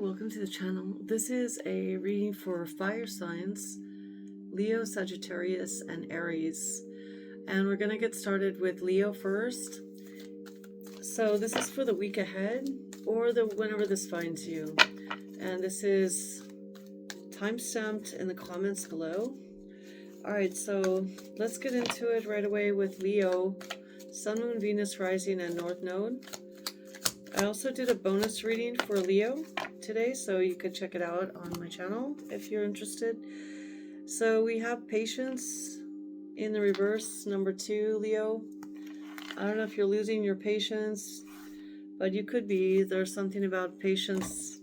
welcome to the channel. This is a reading for fire signs, Leo, Sagittarius, and Aries. And we're going to get started with Leo first. So this is for the week ahead or whenever this finds you. And this is time-stamped in the comments below. Alright, so let's get into it right away with Leo, Sun, Moon, Venus, Rising, and North Node. I also did a bonus reading for Leo today, so you could check it out on my channel if you're interested. So we have patience in the reverse, number 2, Leo. I don't know if you're losing your patience, but you could be. There's something about patience.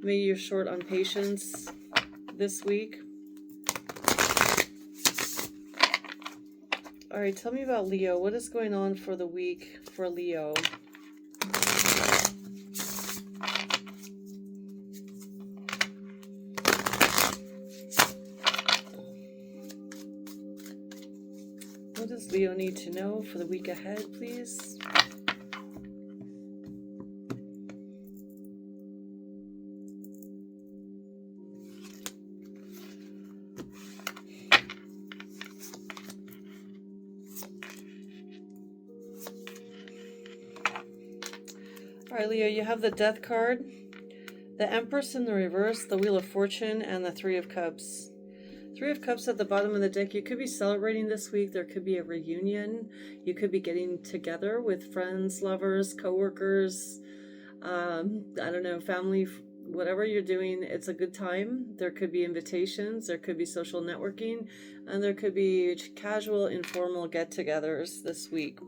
Maybe you're short on patience this week. All right, tell me about Leo. What is going on for the week for Leo? What does Leo need to know for the week ahead, please? All right, Leo, you have the Death card, the Empress in the reverse, the Wheel of Fortune, and the Three of Cups. Three of Cups at the bottom of the deck. You could be celebrating this week. There could be a reunion. You could be getting together with friends, lovers, co-workers, I don't know, family, whatever you're doing. It's a good time. There could be invitations. There could be social networking. And there could be casual, informal get-togethers this week.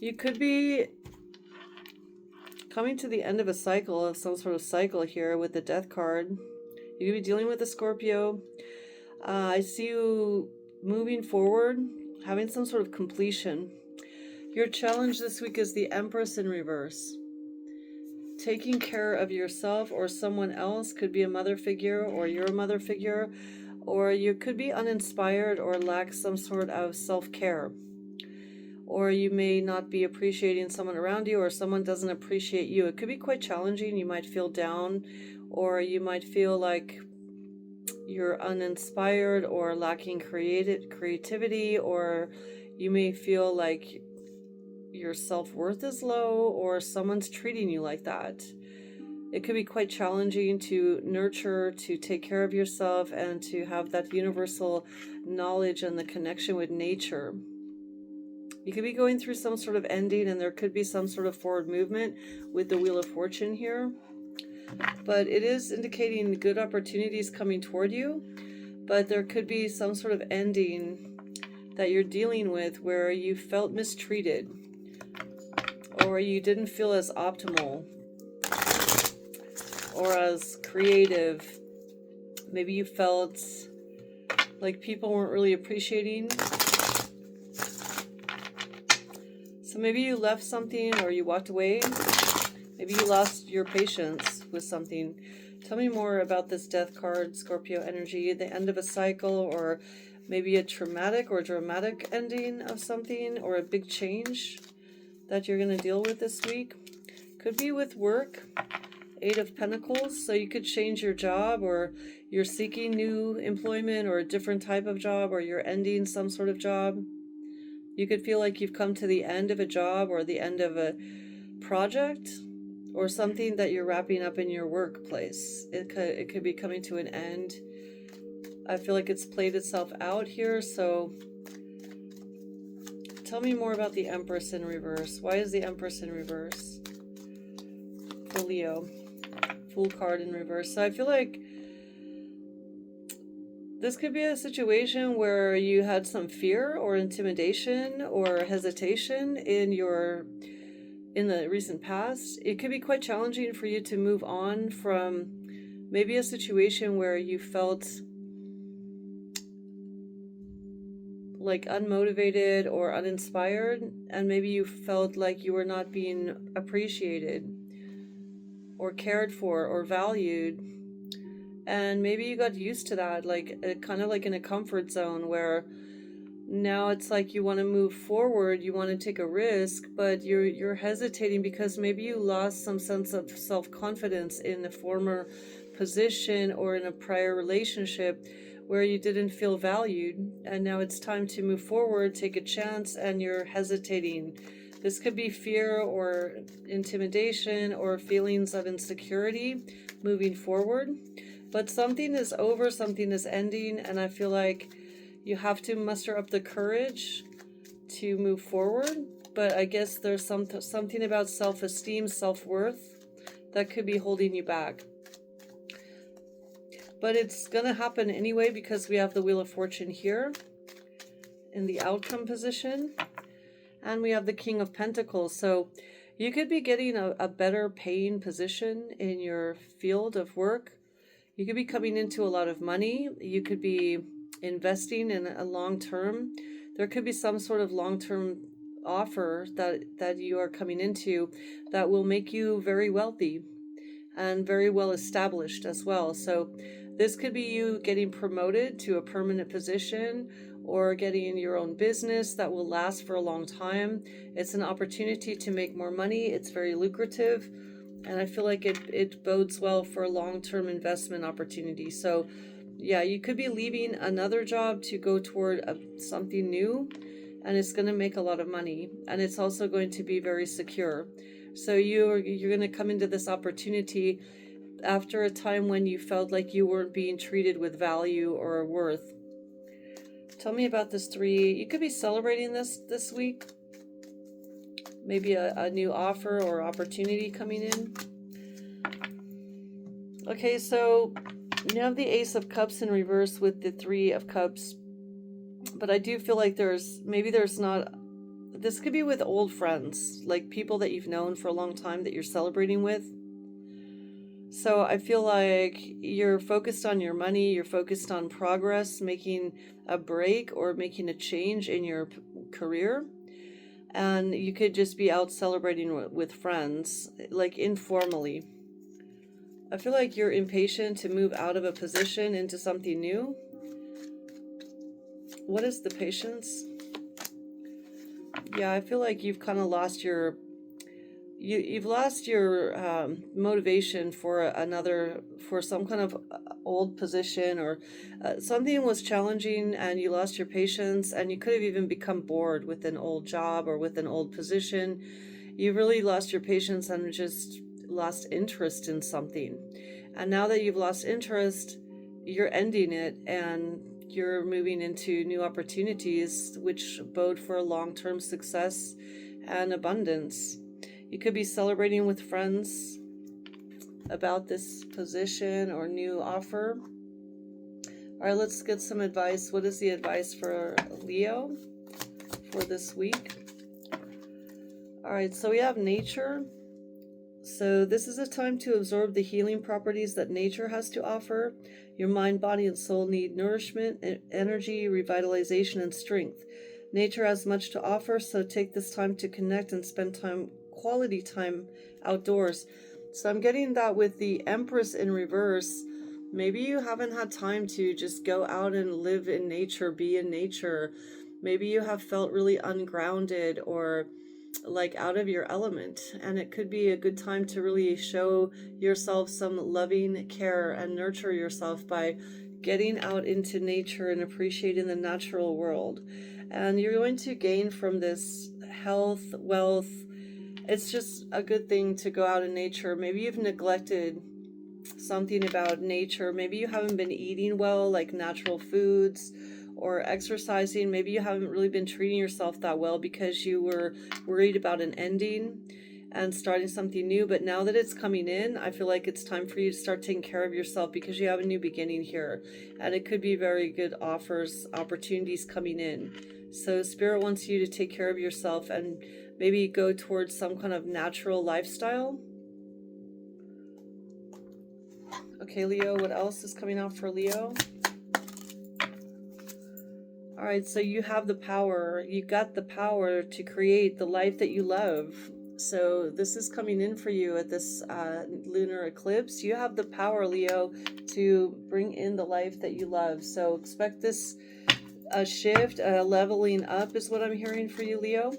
You could be coming to the end of a cycle, of some sort of cycle here with the Death card. You could be dealing with a Scorpio. I see you moving forward, having some sort of completion. Your challenge this week is the Empress in reverse. Taking care of yourself or someone else. Could be a mother figure, or you're a mother figure, or you could be uninspired or lack some sort of self-care. Or you may not be appreciating someone around you, or someone doesn't appreciate you. It could be quite challenging. You might feel down, or you might feel like you're uninspired or lacking creativity, or you may feel like your self-worth is low, or someone's treating you like that. It could be quite challenging to nurture, to take care of yourself, and to have that universal knowledge and the connection with nature. You could be going through some sort of ending, and there could be some sort of forward movement with the Wheel of Fortune here. But it is indicating good opportunities coming toward you. But there could be some sort of ending that you're dealing with where you felt mistreated, or you didn't feel as optimal or as creative. Maybe you felt like people weren't really appreciating. So maybe you left something, or you walked away. Maybe you lost your patience with something. Tell me more about this Death card, Scorpio energy, the end of a cycle, or maybe a traumatic or dramatic ending of something, or a big change that you're going to deal with this week. Could be with work, Eight of Pentacles. So you could change your job, or you're seeking new employment, or a different type of job, or you're ending some sort of job. You could feel like you've come to the end of a job, or the end of a project, or something that you're wrapping up in your workplace. It could be coming to an end. I feel like it's played itself out here. So tell me more about the Empress in reverse. Why is the Empress in reverse for Leo? Fool card in reverse. So I feel like this could be a situation where you had some fear or intimidation or hesitation in the recent past. It could be quite challenging for you to move on from maybe a situation where you felt like unmotivated or uninspired, and maybe you felt like you were not being appreciated or cared for or valued. And maybe you got used to that, like kind of like in a comfort zone where Now it's like you want to move forward, you want to take a risk, but you're hesitating because maybe you lost some sense of self-confidence in a former position or in a prior relationship where you didn't feel valued, and now it's time to move forward, take a chance, and you're hesitating. This could be fear or intimidation or feelings of insecurity moving forward. But something is over, something is ending, and I feel like you have to muster up the courage to move forward. But I guess there's something about self-esteem, self-worth that could be holding you back. But it's going to happen anyway because we have the Wheel of Fortune here in the outcome position. And we have the King of Pentacles. So you could be getting a better paying position in your field of work. You could be coming into a lot of money. You could be investing in a long term. There could be some sort of long-term offer that you are coming into that will make you very wealthy and very well established as well. So this could be you getting promoted to a permanent position or getting your own business that will last for a long time. It's an opportunity to make more money. It's very lucrative. And I feel like it bodes well for a long-term investment opportunity. So yeah, you could be leaving another job to go toward something new, and it's going to make a lot of money, and it's also going to be very secure. So you're going to come into this opportunity after a time when you felt like you weren't being treated with value or worth. Tell me about this 3. You could be celebrating this week. Maybe a new offer or opportunity coming in. Okay, so you have the Ace of Cups in reverse with the 3 of Cups. But I do feel like there's not... This could be with old friends, like people that you've known for a long time that you're celebrating with. So I feel like you're focused on your money, you're focused on progress, making a break or making a change in your career. And you could just be out celebrating with friends, like informally. I feel like you're impatient to move out of a position into something new. What is the patience? Yeah, I feel like you've kind of lost your... You've lost your motivation for some kind of old position, or something was challenging and you lost your patience, and you could have even become bored with an old job or with an old position. You really lost your patience and just lost interest in something. And now that you've lost interest, you're ending it and you're moving into new opportunities which bode for long-term success and abundance. You could be celebrating with friends about this position or new offer. All right, let's get some advice. What is the advice for Leo for this week? All right, so we have nature. So this is a time to absorb the healing properties that nature has to offer. Your mind, body, and soul need nourishment, energy, revitalization, and strength. Nature has much to offer, so take this time to connect and spend quality time outdoors. So I'm getting that with the Empress in reverse. Maybe you haven't had time to just go out and live in nature, be in nature. Maybe you have felt really ungrounded or like out of your element, and it could be a good time to really show yourself some loving care and nurture yourself by getting out into nature and appreciating the natural world. And you're going to gain from this health, wealth. It's just a good thing to go out in nature. Maybe you've neglected something about nature. Maybe you haven't been eating well, like natural foods, or exercising. Maybe you haven't really been treating yourself that well because you were worried about an ending and starting something new. But now that it's coming in, I feel like it's time for you to start taking care of yourself because you have a new beginning here. And it could be very good offers, opportunities coming in. So Spirit wants you to take care of yourself and maybe go towards some kind of natural lifestyle. Okay, Leo, what else is coming out for Leo? All right, so you have the power. You got the power to create the life that you love. So this is coming in for you at this lunar eclipse. You have the power, Leo, to bring in the life that you love. So expect this A shift, a leveling up is what I'm hearing for you, Leo.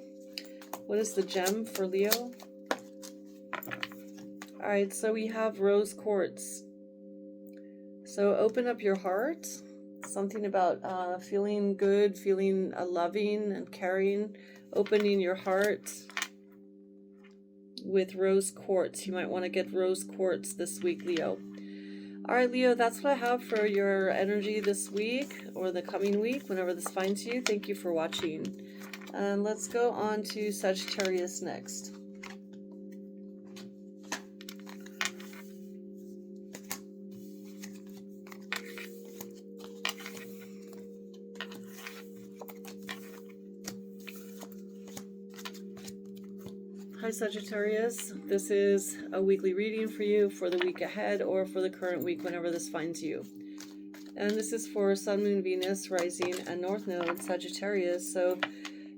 What is the gem for Leo? All right, so we have rose quartz. So open up your heart. Something about feeling good, feeling loving and caring. Opening your heart with rose quartz. You might want to get rose quartz this week, Leo. All right, Leo, that's what I have for your energy this week or the coming week, whenever this finds you. Thank you for watching. And let's go on to Sagittarius next. Hi Sagittarius, this is a weekly reading for you for the week ahead or for the current week whenever this finds you. And this is for Sun, Moon, Venus, Rising, and North Node, Sagittarius. So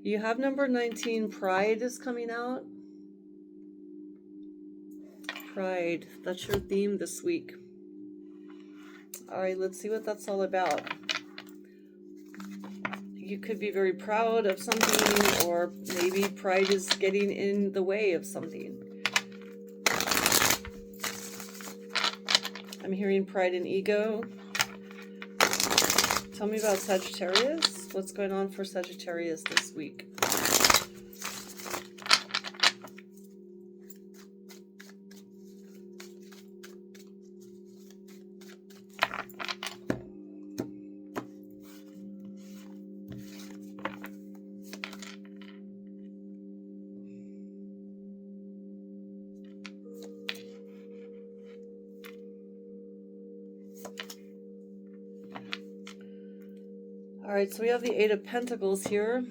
you have number 19, Pride is coming out. Pride, that's your theme this week. All right, let's see what that's all about. You could be very proud of something, or maybe pride is getting in the way of something. I'm hearing pride and ego. Tell me about Sagittarius. What's going on for Sagittarius this week? All right, so we have the Eight of Pentacles here.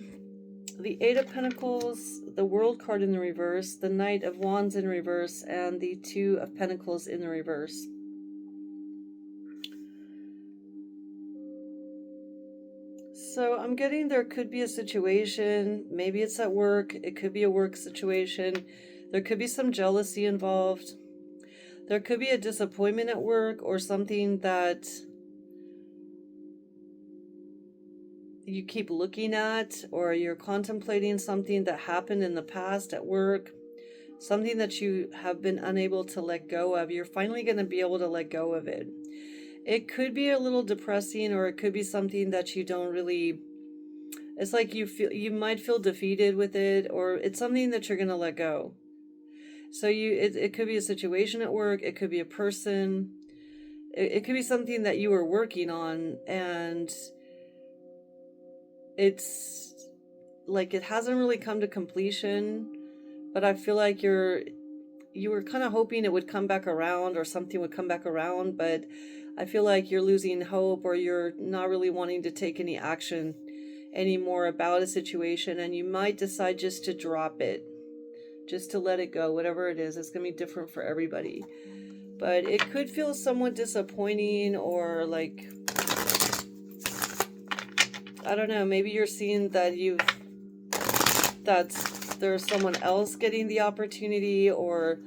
The Eight of Pentacles, the World card in the reverse, the Knight of Wands in reverse, and the Two of Pentacles in the reverse. So I'm getting there could be a situation, maybe it's at work, it could be a work situation, there could be some jealousy involved, there could be a disappointment at work or something that you keep looking at, or you're contemplating something that happened in the past at work, something that you have been unable to let go of. You're finally going to be able to let go of it. It could be a little depressing, or it could be something that you don't really, it's like you might feel defeated with it, or it's something that you're going to let go. So it could be a situation at work, it could be a person, it could be something that you were working on, and it's like it hasn't really come to completion, but I feel like you were kind of hoping it would come back around, or something would come back around, but I feel like you're losing hope, or you're not really wanting to take any action anymore about a situation, and you might decide just to drop it, just to let it go, whatever it is. It's going to be different for everybody, but it could feel somewhat disappointing, or like, I don't know, maybe you're seeing that there's someone else getting the opportunity, or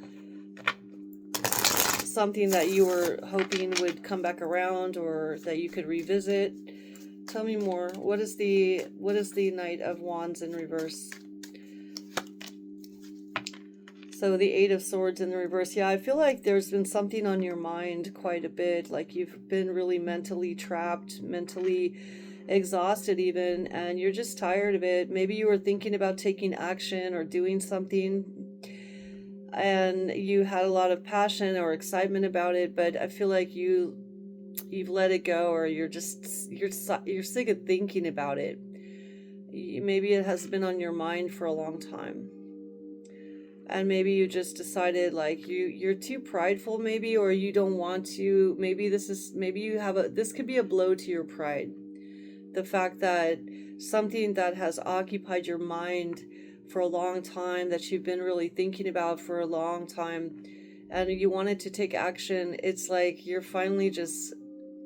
something that you were hoping would come back around, or that you could revisit. Tell me more. What is the Knight of Wands in reverse? So the Eight of Swords in the reverse. Yeah, I feel like there's been something on your mind quite a bit. Like you've been really mentally trapped, mentally exhausted even, and you're just tired of it. Maybe you were thinking about taking action or doing something, and you had a lot of passion or excitement about it, but I feel like you've let it go, or you're sick of thinking about it. Maybe it has been on your mind for a long time, and maybe you just decided like you're too prideful, maybe, or you don't want to. Maybe this could be a blow to your pride. The fact that something that has occupied your mind for a long time, that you've been really thinking about for a long time, and you wanted to take action, it's like you're finally just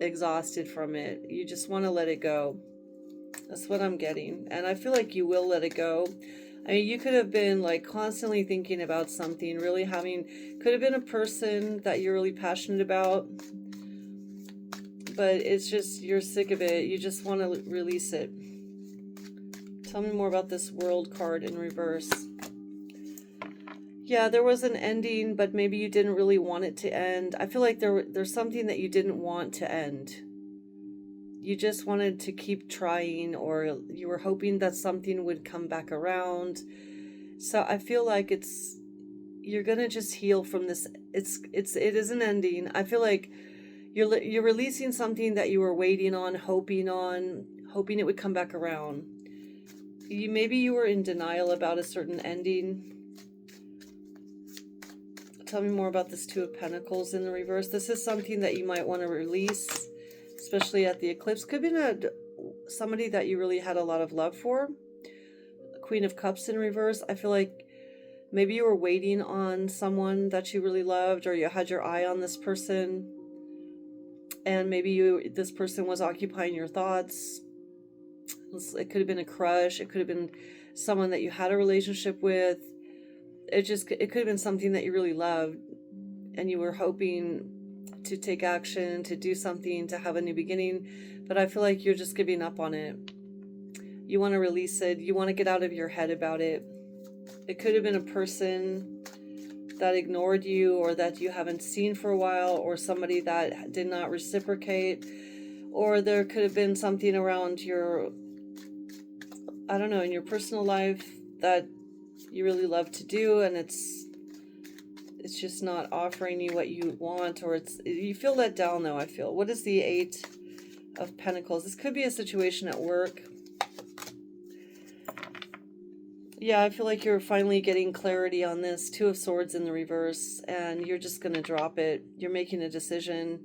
exhausted from it. You just want to let it go. That's what I'm getting. And I feel like you will let it go. I mean, you could have been like constantly thinking about something, could have been a person that you're really passionate about, but it's just, you're sick of it. You just want to release it. Tell me more about this World card in reverse. Yeah, there was an ending, but maybe you didn't really want it to end. I feel like there's something that you didn't want to end. You just wanted to keep trying, or you were hoping that something would come back around. So I feel like you're gonna just heal from this. It is an ending. I feel like you're releasing something that you were waiting on, hoping it would come back around. Maybe you were in denial about a certain ending. Tell me more about this Two of Pentacles in the reverse. This is something that you might want to release, especially at the eclipse. Could be somebody that you really had a lot of love for. Queen of Cups in reverse. I feel like maybe you were waiting on someone that you really loved, or you had your eye on this person, and maybe this person was occupying your thoughts. It could have been a crush. It could have been someone that you had a relationship with. It could have been something that you really loved, and you were hoping to take action, to do something, to have a new beginning. But I feel like you're just giving up on it. You want to release it. You want to get out of your head about it. It could have been a person that ignored you, or that you haven't seen for a while, or somebody that did not reciprocate. Or there could have been something around your, I don't know, in your personal life that you really love to do, and it's just not offering you what you want, or you feel let down though, I feel. What is the Eight of Pentacles? This could be a situation at work. Yeah, I feel like you're finally getting clarity on this. Two of Swords in the reverse, and you're just going to drop it. You're making a decision.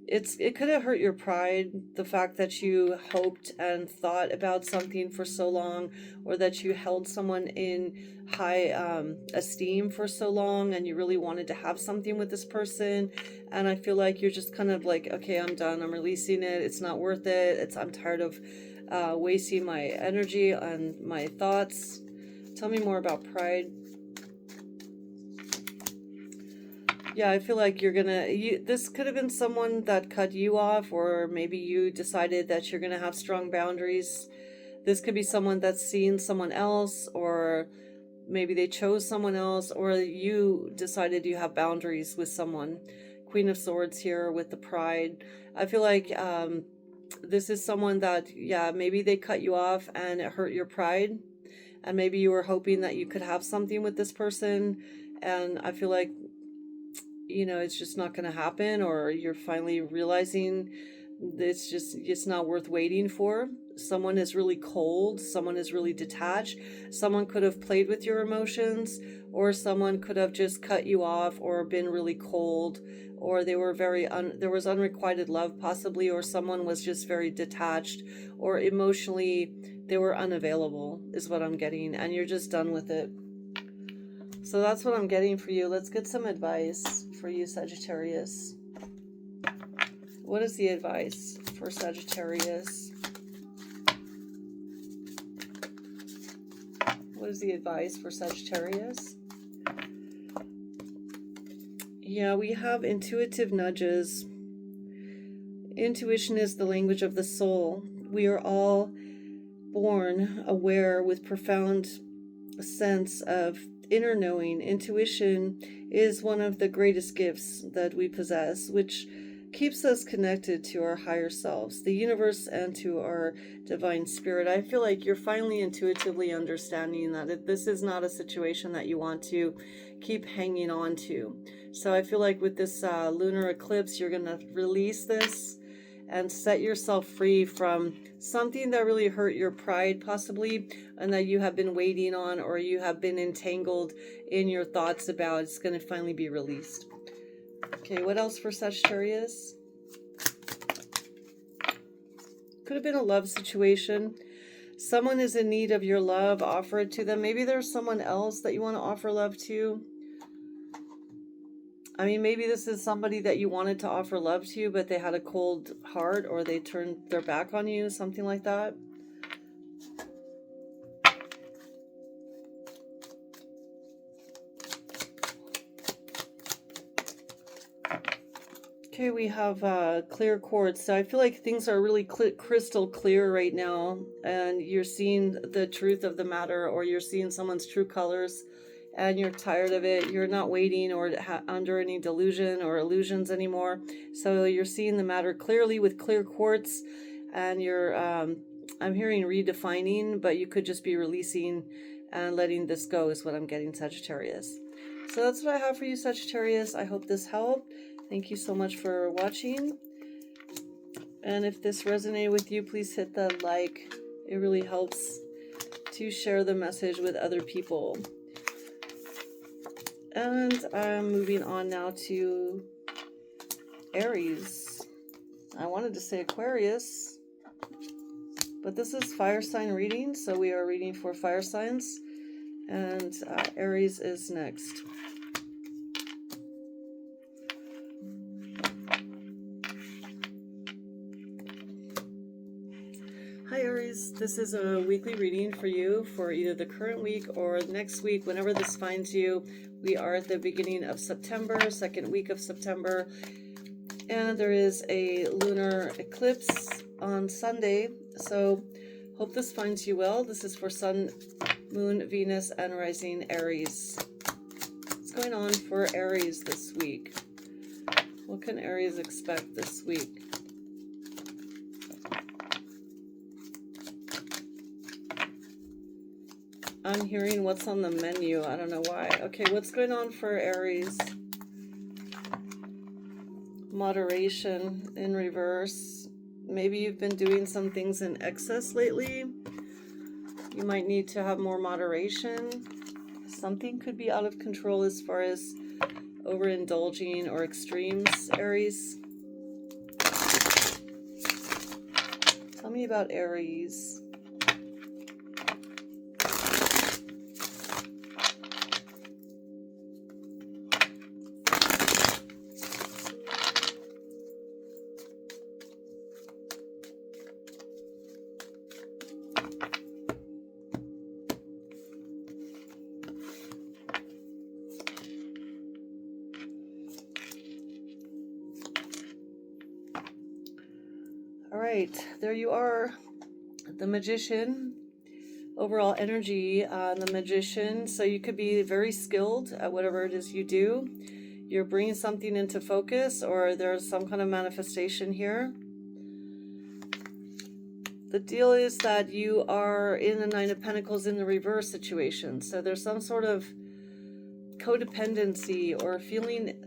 It could have hurt your pride, the fact that you hoped and thought about something for so long, or that you held someone in high esteem for so long, and you really wanted to have something with this person. And I feel like you're just kind of like, okay, I'm done. I'm releasing it. It's not worth it. I'm tired of wasting my energy on my thoughts. Tell me more about pride. Yeah, I feel like this could have been someone that cut you off, or maybe you decided that you're going to have strong boundaries. This could be someone that's seen someone else, or maybe they chose someone else, or you decided you have boundaries with someone. Queen of Swords here with the pride. I feel like this is someone that, yeah, maybe they cut you off and it hurt your pride. And maybe you were hoping that you could have something with this person. And I feel like, it's just not going to happen, or you're finally realizing it's not worth waiting for. Someone is really cold. Someone is really detached. Someone could have played with your emotions, or someone could have just cut you off, or been really cold, or they were there was unrequited love possibly, or someone was just very detached, or emotionally they were unavailable is what I'm getting, and you're just done with it. So that's what I'm getting for you. Let's get some advice for you, Sagittarius. What is the advice for Sagittarius? What is the advice for Sagittarius? Yeah, we have intuitive nudges. Intuition is the language of the soul. We are all born aware with profound sense of inner knowing. Intuition is one of the greatest gifts that we possess, which keeps us connected to our higher selves, the universe, and to our divine spirit. I feel like you're finally intuitively understanding that this is not a situation that you want to keep hanging on to. So I feel like with this lunar eclipse, you're going to release this and set yourself free from something that really hurt your pride possibly, and that you have been waiting on, or you have been entangled in your thoughts about. It's going to finally be released. Okay, what else for Sagittarius? Could have been a love situation. Someone is in need of your love. Offer it to them. Maybe there's someone else that you want to offer love to. I mean, maybe this is somebody that you wanted to offer love to, but they had a cold heart, or they turned their back on you, something like that. Okay, we have clear quartz. So I feel like things are really crystal clear right now, and you're seeing the truth of the matter, or you're seeing someone's true colors, and you're tired of it. You're not waiting or under any delusion or illusions anymore. So you're seeing the matter clearly with clear quartz, and you're, I'm hearing redefining, but you could just be releasing and letting this go is what I'm getting, Sagittarius. So that's what I have for you, Sagittarius. I hope this helped. Thank you so much for watching. And if this resonated with you, please hit the like. It really helps to share the message with other people. And I'm moving on now to Aries. I wanted to say Aquarius, but this is fire sign reading, so we are reading for fire signs. And Aries is next. Hi Aries, this is a weekly reading for you for either the current week or next week, whenever this finds you. We are at the beginning of September, second week of September, and there is a lunar eclipse on Sunday, so hope this finds you well. This is for Sun, Moon, Venus, and Rising Aries. What's going on for Aries this week? What can Aries expect this week? I'm hearing what's on the menu. I don't know why. Okay, what's going on for Aries? Moderation in reverse. Maybe you've been doing some things in excess lately. You might need to have more moderation. Something could be out of control as far as overindulging or extremes, Aries. Tell me about Aries. All right, there you are, the Magician. Overall energy on the Magician. So you could be very skilled at whatever it is you do. You're bringing something into focus, or there's some kind of manifestation here. The deal is that you are in the Nine of Pentacles in the reverse situation. So there's some sort of codependency or feeling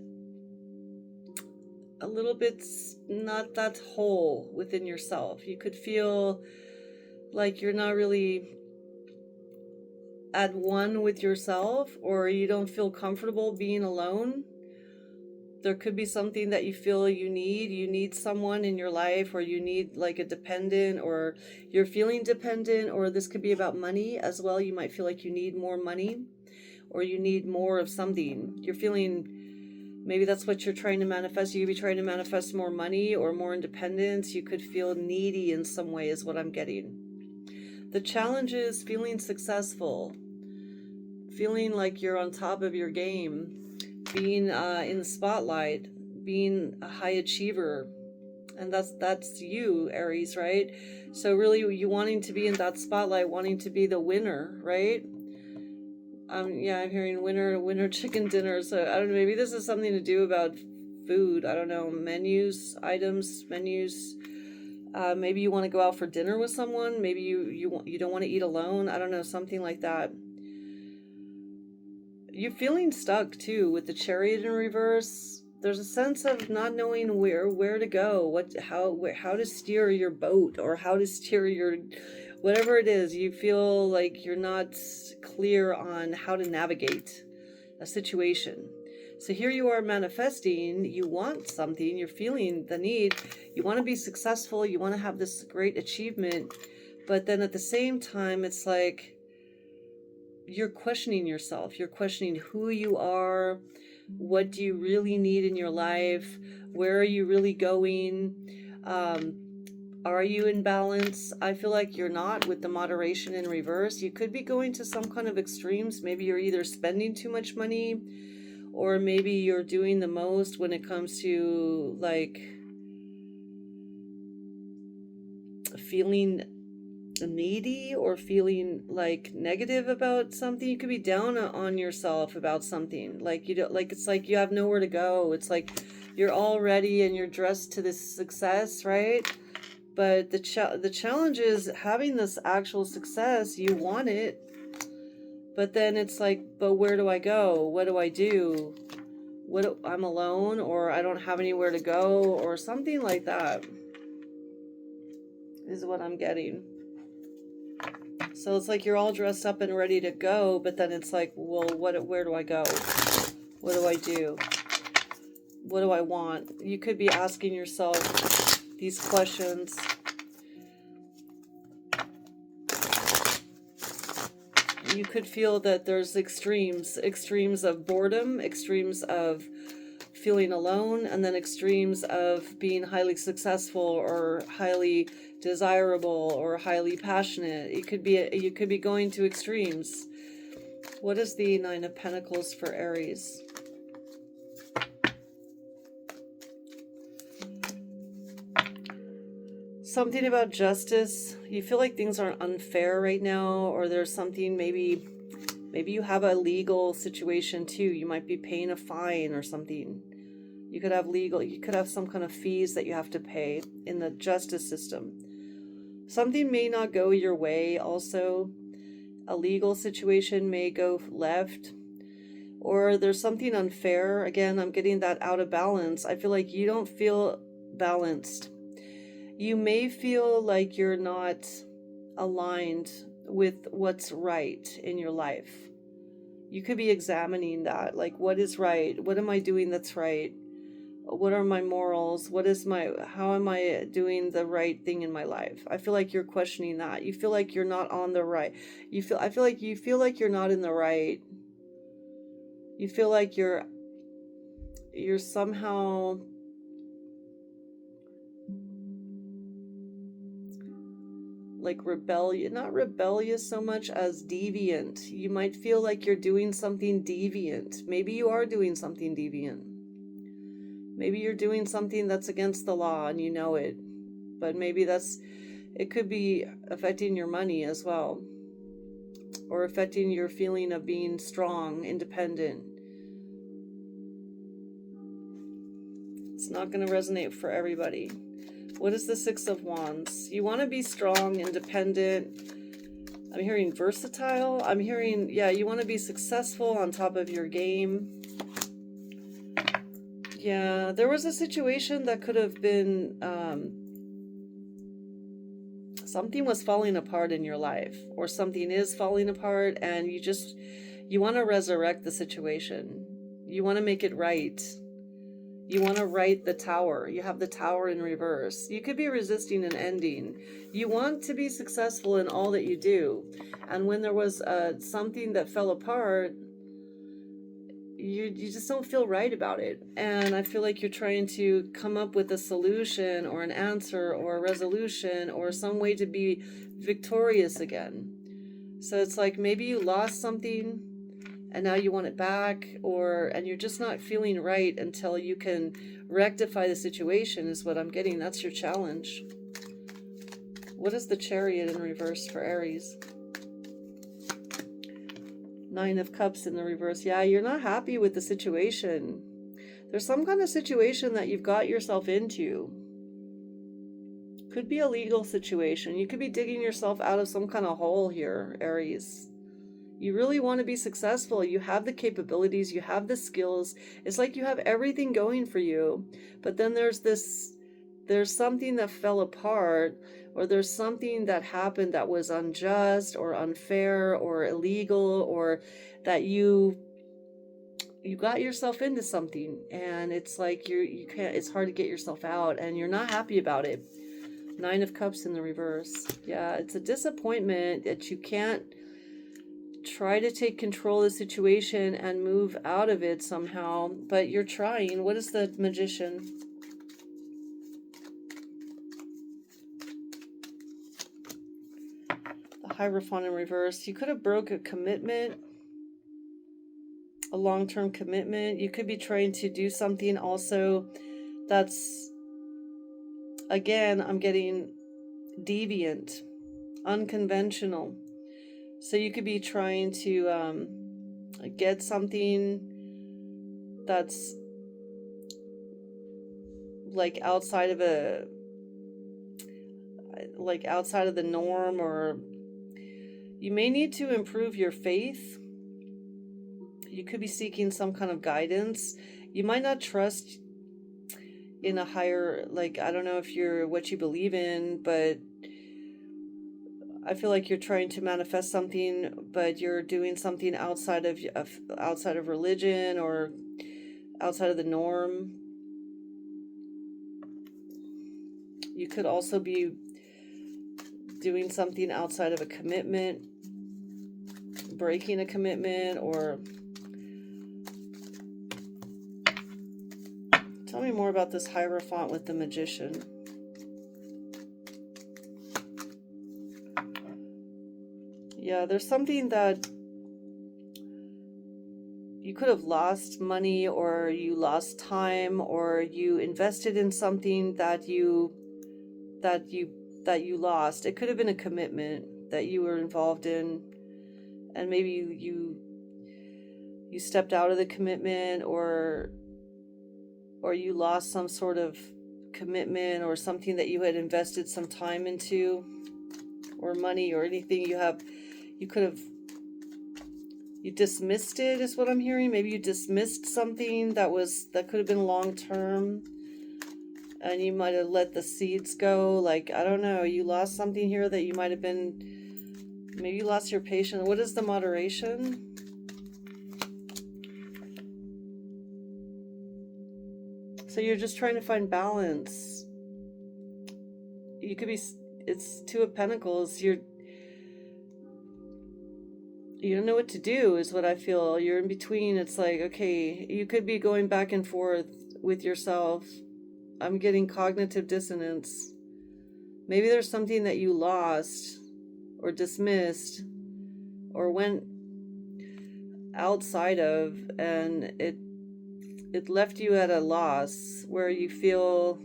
a little bit not that whole within yourself. You could feel like you're not really at one with yourself, or you don't feel comfortable being alone. There could be something that you feel you need someone in your life, or you need like a dependent, or you're feeling dependent, or this could be about money as well. You might feel like you need more money, or you need more of something. You're feeling, maybe that's what you're trying to manifest. You could be trying to manifest more money or more independence. You could feel needy in some way is what I'm getting. The challenge is feeling successful, feeling like you're on top of your game, being in the spotlight, being a high achiever. And that's you, Aries, right? So really you wanting to be in that spotlight, wanting to be the winner, right? Yeah, I'm hearing winner chicken dinner. So I don't know, maybe this is something to do about food. I don't know, menus. Maybe you want to go out for dinner with someone. Maybe you don't want to eat alone. I don't know, something like that. You're feeling stuck too with the Chariot in reverse. There's a sense of not knowing where to go, how to steer your boat, or how to steer your whatever it is. You feel like you're not clear on how to navigate a situation. So here you are manifesting, you want something, you're feeling the need, you want to be successful, you want to have this great achievement, but then at the same time, it's like you're questioning yourself, you're questioning who you are, what do you really need in your life, where are you really going, are you in balance? I feel like you're not with the moderation in reverse. You could be going to some kind of extremes. Maybe you're either spending too much money, or maybe you're doing the most when it comes to like feeling needy or feeling like negative about something. You could be down on yourself about something, like you don't, like it's like you have nowhere to go. It's like you're all ready and you're dressed to this success, right? But the challenge is having this actual success. You want it, but then it's like, but where do I go? What do I do? I'm alone, or I don't have anywhere to go, or something like that is what I'm getting. So it's like you're all dressed up and ready to go, but then it's like, well, where do I go? What do I do? What do I want? You could be asking yourself these questions. You could feel that there's extremes of boredom, extremes of feeling alone, and then extremes of being highly successful or highly desirable or highly passionate. You could be going to extremes. What is the Nine of Pentacles for Aries? Something about justice. You feel like things are unfair right now, or there's something, maybe you have a legal situation too. You might be paying a fine or something. You could have some kind of fees that you have to pay in the justice system. Something may not go your way also. A legal situation may go left, or there's something unfair. Again, I'm getting that out of balance. I feel like you don't feel balanced. You may feel like you're not aligned with what's right in your life. You could be examining that, like, what is right? What am I doing that's right? What are my morals? How am I doing the right thing in my life? I feel like you're questioning that. You feel like you're not on the right. I feel like you're not in the right. You feel like you're somehow like not rebellious so much as deviant. You might feel like you're doing something deviant. Maybe you are doing something deviant. Maybe you're doing something that's against the law and you know it. But maybe it could be affecting your money as well, or affecting your feeling of being strong, independent. It's not going to resonate for everybody. What is the Six of Wands? You want to be strong, independent. I'm hearing versatile. I'm hearing, yeah, you want to be successful, on top of your game. Yeah, there was a situation that could have been, something was falling apart in your life, or something is falling apart, and you want to resurrect the situation. You want to make it right. You want to right the tower. You have the tower in reverse. You could be resisting an ending. You want to be successful in all that you do. And when there was something that fell apart, you just don't feel right about it. And I feel like you're trying to come up with a solution or an answer or a resolution or some way to be victorious again. So it's like maybe you lost something and now you want it back, and you're just not feeling right until you can rectify the situation, is what I'm getting. That's your challenge. What is the Chariot in reverse for Aries? Nine of Cups in the reverse. Yeah, you're not happy with the situation. There's some kind of situation that you've got yourself into. Could be a legal situation. You could be digging yourself out of some kind of hole here, Aries. You really want to be successful. You have the capabilities. You have the skills. It's like you have everything going for you. But then there's something that fell apart, or there's something that happened that was unjust or unfair or illegal, or that you got yourself into something, and it's like you can't, it's hard to get yourself out, and you're not happy about it. Nine of Cups in the reverse. Yeah, it's a disappointment that you can't try to take control of the situation and move out of it somehow, but you're trying. What is the Magician? The Hierophant in reverse. You could have broke a commitment. a long-term commitment. You could be trying to do something also that's, again, I'm getting deviant, unconventional. So you could be trying to get something that's like outside of the norm, or you may need to improve your faith. You could be seeking some kind of guidance. You might not trust in a higher, like, I don't know if you're what you believe in, but I feel like you're trying to manifest something, but you're doing something outside of religion or outside of the norm. You could also be doing something outside of a commitment, breaking a commitment, or tell me more about this Hierophant with the Magician. Yeah, there's something that you could have lost money, or you lost time, or you invested in something that you lost. It could have been a commitment that you were involved in, and maybe you stepped out of the commitment, or you lost some sort of commitment or something that you had invested some time into, or money, or anything you dismissed it, is what I'm hearing. Maybe you dismissed something that could have been long term, and you might have let the seeds go. Like, I don't know, you lost something here that you might have been, maybe you lost your patience. What is the moderation? So you're just trying to find balance. You could be, it's Two of Pentacles. You don't know what to do, is what I feel. You're in between. It's like, okay, you could be going back and forth with yourself. I'm getting cognitive dissonance. Maybe there's something that you lost or dismissed or went outside of, and it left you at a loss, where you feel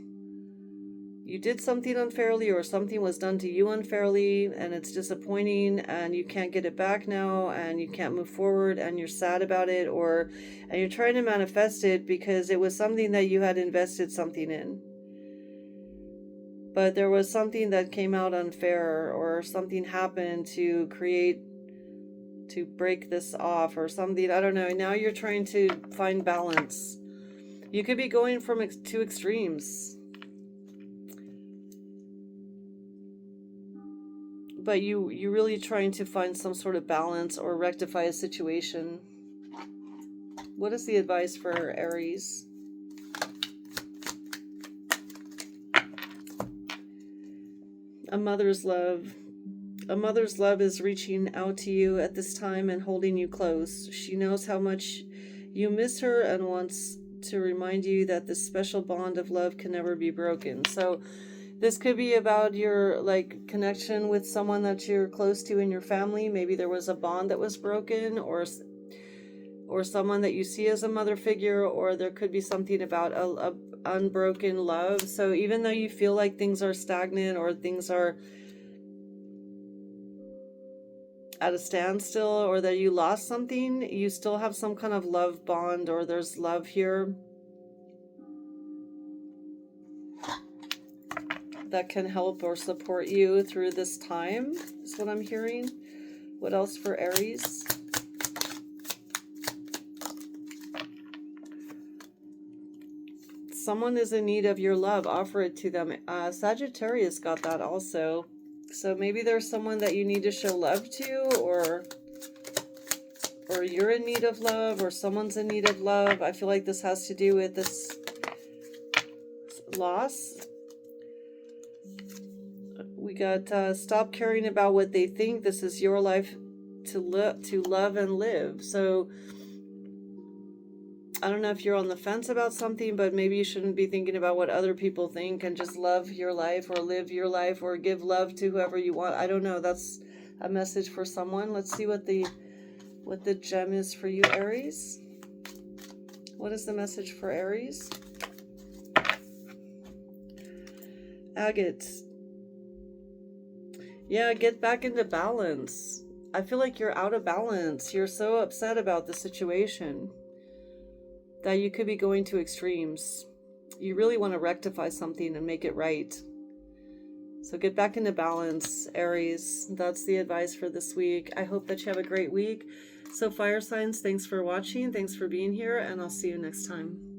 you did something unfairly, or something was done to you unfairly, and it's disappointing, and you can't get it back now, and you can't move forward, and you're sad about it, and you're trying to manifest it because it was something that you had invested something in. But there was something that came out unfair, or something happened to break this off, or something. I don't know. Now you're trying to find balance. You could be going from two extremes. But you're really trying to find some sort of balance or rectify a situation. What is the advice for Aries? A mother's love. A mother's love is reaching out to you at this time and holding you close. She knows how much you miss her and wants to remind you that this special bond of love can never be broken. So this could be about your connection with someone that you're close to in your family. Maybe there was a bond that was broken, or someone that you see as a mother figure, or there could be something about a unbroken love. So even though you feel like things are stagnant, or things are at a standstill, or that you lost something, you still have some kind of love bond, or there's love here that can help or support you through this time, is what I'm hearing. What else for Aries? Someone is in need of your love. Offer it to them. Sagittarius got that also. So maybe there's someone that you need to show love to, or you're in need of love, or someone's in need of love. I feel like this has to do with this loss. We got stop caring about what they think. This is your life to love and live. So I don't know if you're on the fence about something, but maybe you shouldn't be thinking about what other people think, and just love your life, or live your life, or give love to whoever you want. I don't know. That's a message for someone. Let's see what the gem is for you, Aries. What is the message for Aries? Agate. Yeah, get back into balance. I feel like you're out of balance. You're so upset about the situation that you could be going to extremes. You really want to rectify something and make it right. So get back into balance, Aries. That's the advice for this week. I hope that you have a great week. So fire signs, thanks for watching. Thanks for being here, and I'll see you next time.